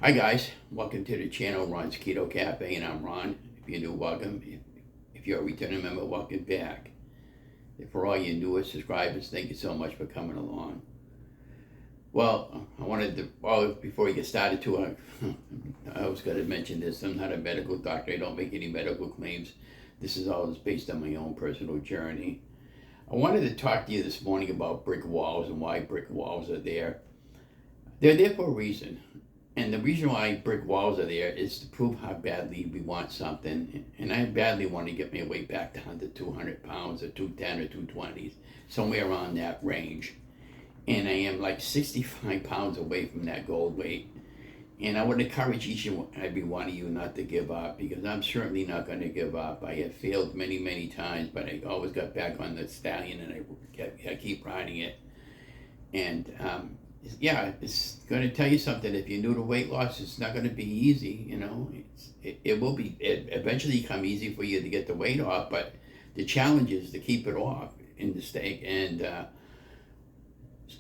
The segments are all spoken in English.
Hi guys, welcome to the channel Ron's Keto Cafe, and I'm Ron. If you're new, welcome. If you're a returning member, welcome back. And for all you newer subscribers, thank you so much for coming along. Well, I wanted to, before we get started too, I was going to mention this. I'm not a medical doctor. I don't make any medical claims. This is all based on my own personal journey. I wanted to talk to you this morning about brick walls and why brick walls are there. They're there for a reason. And the reason why brick walls are there is to prove how badly we want something. And I badly want to get my weight back down to 200 pounds or 210 or 220s, somewhere around that range. And I am like 65 pounds away from that goal weight. And I would encourage each and every one of you not to give up, because I'm certainly not going to give up. I have failed many, many times, but I always got back on the stallion, and I keep riding it. And yeah, it's going to tell you something. If you're new to weight loss, it's not going to be easy. You know, it will be. It eventually come easy for you to get the weight off, but the challenge is to keep it off in the steak. And at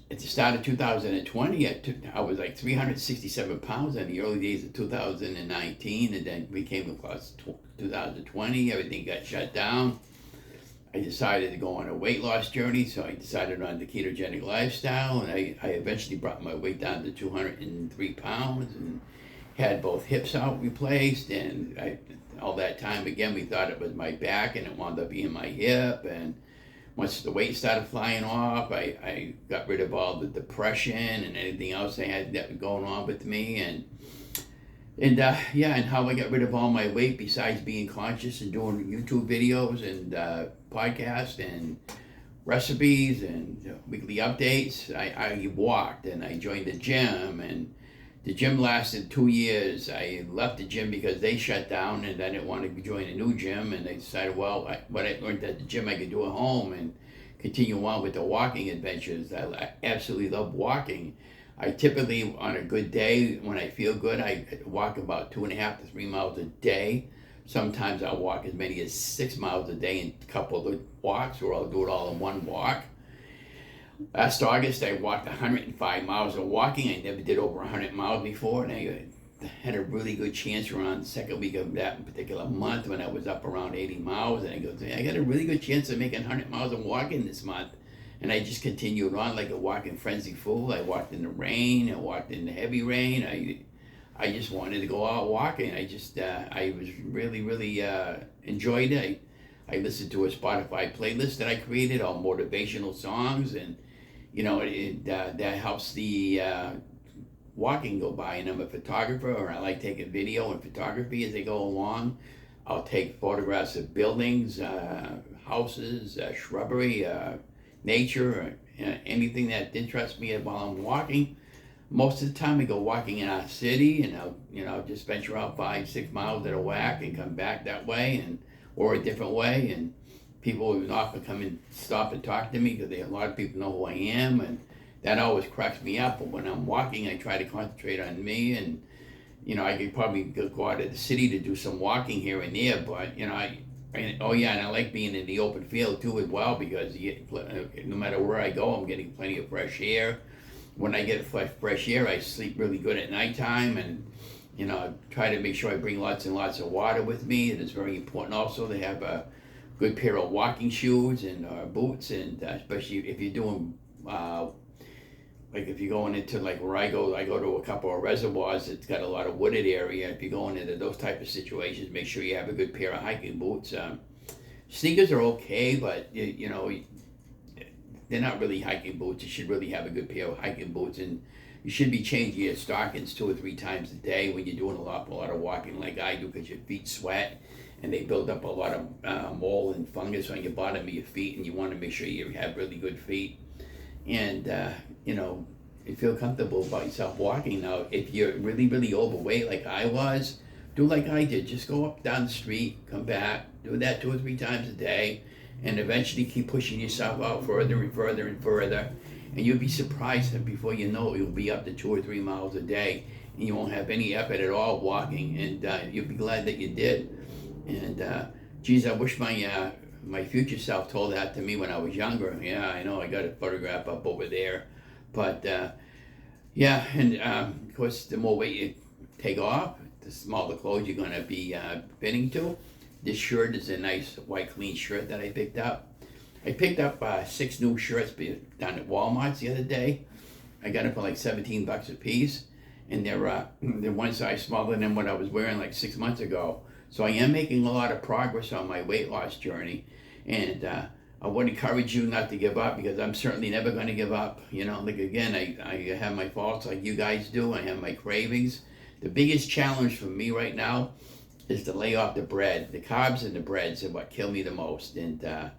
the start of 2020, I was like 367 pounds in the early days of 2019, and then we came across 2020. Everything got shut down. I decided to go on a weight loss journey, so I decided on the ketogenic lifestyle, and I eventually brought my weight down to 203 pounds and had both hips out replaced. And all that time, again, we thought it was my back, and it wound up being my hip. And once the weight started flying off, I got rid of all the depression and anything else I had that was going on with me. And how I got rid of all my weight, besides being conscious and doing YouTube videos and podcasts and recipes and weekly updates, I walked, and I joined the gym, and the gym lasted 2 years. I left the gym because they shut down, and I didn't want to join a new gym, and I decided, what I learned at the gym I could do at home and continue on with the walking adventures. I absolutely love walking. I typically, on a good day, when I feel good, I walk about 2.5 to 3 miles a day. Sometimes I'll walk as many as 6 miles a day in a couple of walks, or I'll do it all in one walk. Last August, I walked 105 miles of walking. I never did over 100 miles before, and I had a really good chance around the second week of that particular month when I was up around 80 miles. And I got a really good chance of making 100 miles of walking this month. And I just continued on like a walking frenzy fool. I walked in the rain. I walked in the heavy rain. I just wanted to go out walking. I was really enjoyed it. I listened to a Spotify playlist that I created, all motivational songs, and that helps the walking go by. And I'm a photographer, or I like taking video and photography as they go along. I'll take photographs of buildings, houses, shrubbery, nature, or anything that interests me while I'm walking. Most of the time I go walking in our city, and I'll just venture out 5-6 miles at a whack and come back that way, or a different way. And people will often come and stop and talk to me, because a lot of people know who I am, and that always cracks me up. But when I'm walking, I try to concentrate on me. And I could probably go out of the city to do some walking here and there, but and I like being in the open field too as well, because no matter where I go, I'm getting plenty of fresh air. When I get fresh air, I sleep really good at nighttime, and I try to make sure I bring lots and lots of water with me. It is very important also to have a good pair of walking shoes and boots, and especially if you're doing like if you're going into like where I go to a couple of reservoirs. It's got a lot of wooded area. If you're going into those type of situations, make sure you have a good pair of hiking boots. Sneakers are okay, but they're not really hiking boots. You should really have a good pair of hiking boots, and you should be changing your stockings 2 or 3 times a day when you're doing a lot of walking like I do, because your feet sweat and they build up a lot of mold and fungus on your bottom of your feet, and you want to make sure you have really good feet. And you feel comfortable about yourself walking. Now, if you're really overweight like I was, do like I did. Just go up down the street, come back, do that 2 or 3 times a day, and eventually keep pushing yourself out further and further and further. And you'll be surprised that before you know it, you'll be up to 2 or 3 miles a day, and you won't have any effort at all walking, and you'll be glad that you did. And geez, I wish my future self told that to me when I was younger. Yeah, I know, I got a photograph up over there. But of course, the more weight take off, the smaller clothes you're gonna be fitting to. This shirt is a nice white clean shirt that I picked up. I picked up 6 new shirts down at Walmart's the other day. I got them for like $17 a piece, and they're one size smaller than what I was wearing like 6 months ago. So I am making a lot of progress on my weight loss journey, and I would encourage you not to give up, because I'm certainly never going to give up. You know, like again, I have my faults like you guys do. I have my cravings. The biggest challenge for me right now is to lay off the bread. The carbs and the breads are what kill me the most. And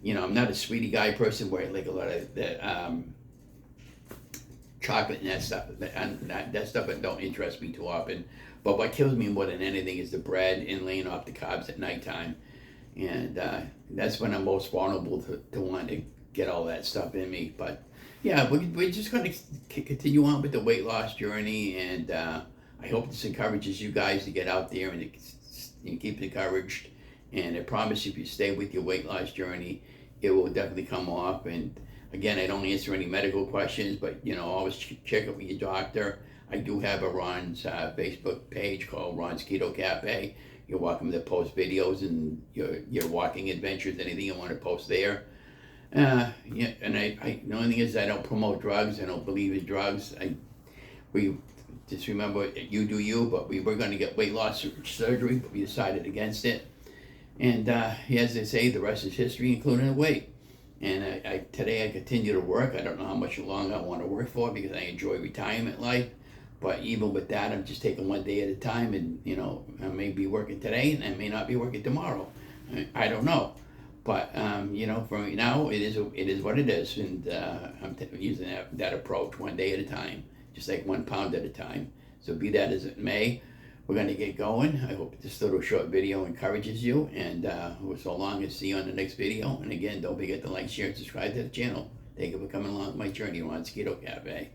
you know, I'm not a sweetie guy person where I like a lot of the chocolate and that stuff. That stuff don't interest me too often. But what kills me more than anything is the bread and laying off the carbs at nighttime. And that's when I'm most vulnerable to want to get all that stuff in me. But yeah, we're just going to continue on with the weight loss journey, and I hope this encourages you guys to get out there and keep encouraged. And I promise if you stay with your weight loss journey, it will definitely come off. And again, I don't answer any medical questions, but you know, always check up with your doctor. I do have a Ron's Facebook page called Ron's Keto Café. You're welcome to post videos and your walking adventures, anything you want to post there. Yeah, and the only thing is I don't promote drugs. I don't believe in drugs. We just remember, you do you, but we were going to get weight loss surgery, but we decided against it. And as they say, the rest is history, including the weight. And today I continue to work. I don't know how much longer I want to work for, because I enjoy retirement life. But even with that, I'm just taking one day at a time, and you know, I may be working today and I may not be working tomorrow. I don't know. But you know, for me now, it is what it is, and I'm using that approach, one day at a time, just like 1 pound at a time. So be that as it may, we're going to get going. I hope this little short video encourages you, and so long, and see you on the next video. And again, don't forget to like, share, and subscribe to the channel. Thank you for coming along my journey on Keto Café.